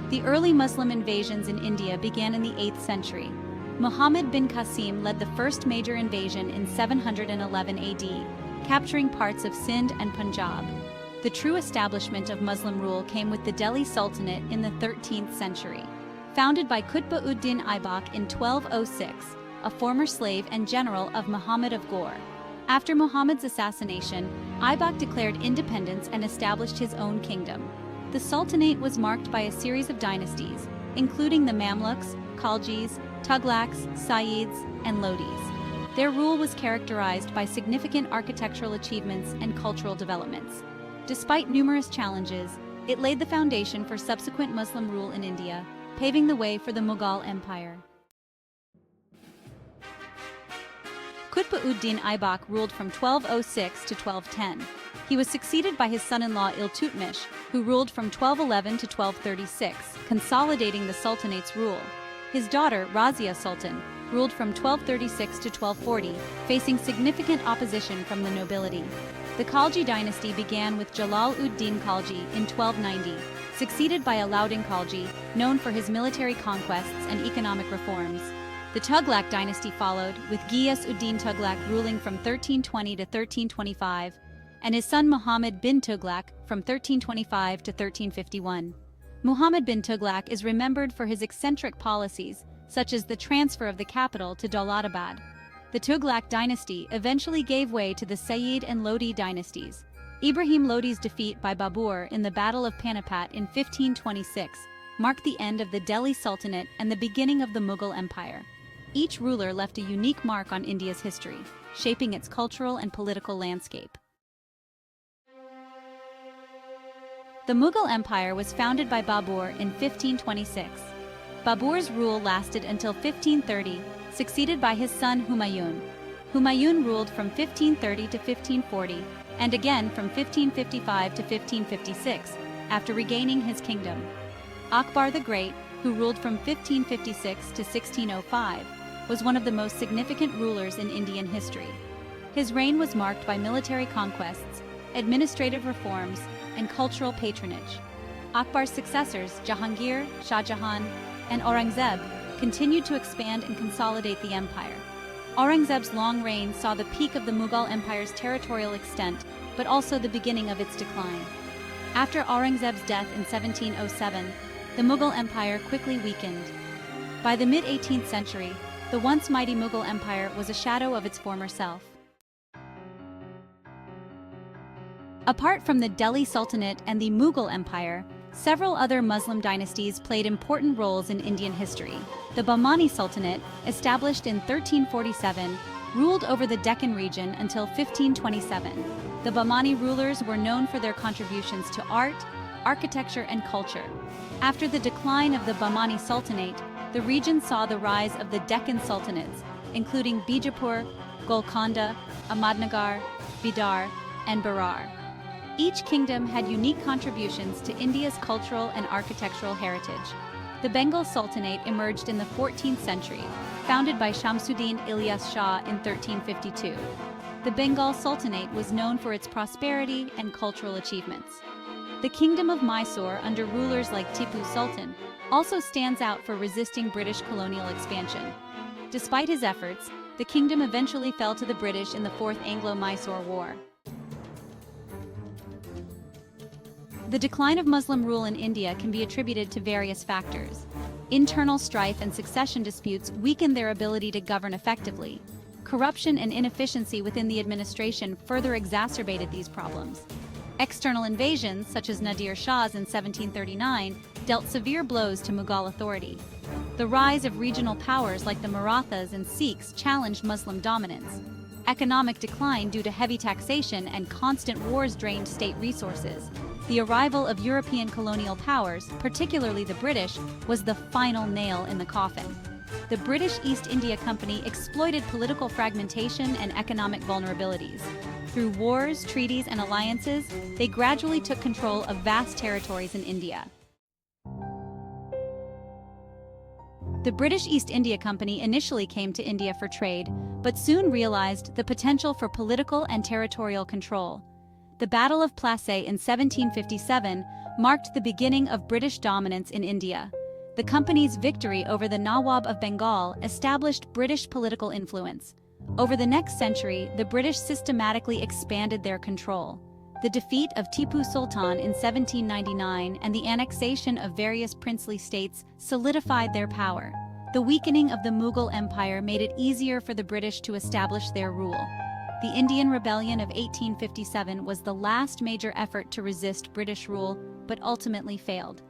The early Muslim invasions in India began in the 8th century. Muhammad bin Qasim led the first major invasion in 711 AD, capturing parts of Sindh and Punjab. The true establishment of Muslim rule came with the Delhi Sultanate in the 13th century. Founded by Qutb-ud-Din Aibak in 1206, a former slave and general of Muhammad of Ghor. After Muhammad's assassination, Aibak declared independence and established his own kingdom. The Sultanate was marked by a series of dynasties, including the Mamluks, Khaljis, Tughlaqs, Sayyids, and Lodis. Their rule was characterized by significant architectural achievements and cultural developments. Despite numerous challenges, it laid the foundation for subsequent Muslim rule in India, paving the way for the Mughal Empire. Qutb-ud-Din Aibak ruled from 1206 to 1210. He was succeeded by his son-in-law Iltutmish, who ruled from 1211 to 1236, consolidating the Sultanate's rule. His daughter, Razia Sultan, ruled from 1236 to 1240, facing significant opposition from the nobility. The Khalji dynasty began with Jalal-ud-Din Khalji in 1290, succeeded by Alauddin Khalji, known for his military conquests and economic reforms. The Tughlaq dynasty followed, with Ghiyas-ud-Din Tughlaq ruling from 1320 to 1325, and his son Muhammad bin Tughlaq from 1325 to 1351. Muhammad bin Tughlaq is remembered for his eccentric policies, such as the transfer of the capital to Daulatabad. The Tughlaq dynasty eventually gave way to the Sayyid and Lodi dynasties. Ibrahim Lodi's defeat by Babur in the Battle of Panipat in 1526 marked the end of the Delhi Sultanate and the beginning of the Mughal Empire. Each ruler left a unique mark on India's history, shaping its cultural and political landscape. The Mughal Empire was founded by Babur in 1526. Babur's rule lasted until 1530, succeeded by his son Humayun. Humayun ruled from 1530 to 1540, and again from 1555 to 1556, after regaining his kingdom. Akbar the Great, who ruled from 1556 to 1605, was one of the most significant rulers in Indian history. His reign was marked by military conquests, administrative reforms, and cultural patronage. Akbar's successors, Jahangir, Shah Jahan, and Aurangzeb, continued to expand and consolidate the empire. Aurangzeb's long reign saw the peak of the Mughal Empire's territorial extent, but also the beginning of its decline. After Aurangzeb's death in 1707, the Mughal Empire quickly weakened. By the mid-18th century, the once mighty Mughal Empire was a shadow of its former self. Apart from the Delhi Sultanate and the Mughal Empire, several other Muslim dynasties played important roles in Indian history. The Bahmani Sultanate, established in 1347, ruled over the Deccan region until 1527. The Bahmani rulers were known for their contributions to art, architecture, and culture. After the decline of the Bahmani Sultanate, the region saw the rise of the Deccan Sultanates, including Bijapur, Golconda, Ahmadnagar, Bidar, and Berar. Each kingdom had unique contributions to India's cultural and architectural heritage. The Bengal Sultanate emerged in the 14th century, founded by Shamsuddin Ilyas Shah in 1352. The Bengal Sultanate was known for its prosperity and cultural achievements. The Kingdom of Mysore, under rulers like Tipu Sultan, also stands out for resisting British colonial expansion. Despite his efforts, the kingdom eventually fell to the British in the Fourth Anglo-Mysore War. The decline of Muslim rule in India can be attributed to various factors. Internal strife and succession disputes weakened their ability to govern effectively. Corruption and inefficiency within the administration further exacerbated these problems. External invasions, such as Nadir Shah's in 1739, dealt severe blows to Mughal authority. The rise of regional powers like the Marathas and Sikhs challenged Muslim dominance. Economic decline due to heavy taxation and constant wars drained state resources. The arrival of European colonial powers, particularly the British, was the final nail in the coffin. The British East India Company exploited political fragmentation and economic vulnerabilities. Through wars, treaties, and alliances, they gradually took control of vast territories in India. The British East India Company initially came to India for trade, but soon realized the potential for political and territorial control. The Battle of Plassey in 1757 marked the beginning of British dominance in India. The company's victory over the Nawab of Bengal established British political influence. Over the next century, the British systematically expanded their control. The defeat of Tipu Sultan in 1799 and the annexation of various princely states solidified their power. The weakening of the Mughal Empire made it easier for the British to establish their rule. The Indian Rebellion of 1857 was the last major effort to resist British rule, but ultimately failed.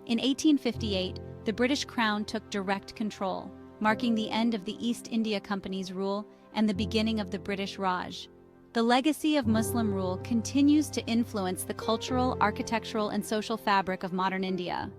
In 1858, the British Crown took direct control, marking the end of the East India Company's rule and the beginning of the British Raj. The legacy of Muslim rule continues to influence the cultural, architectural, and social fabric of modern India.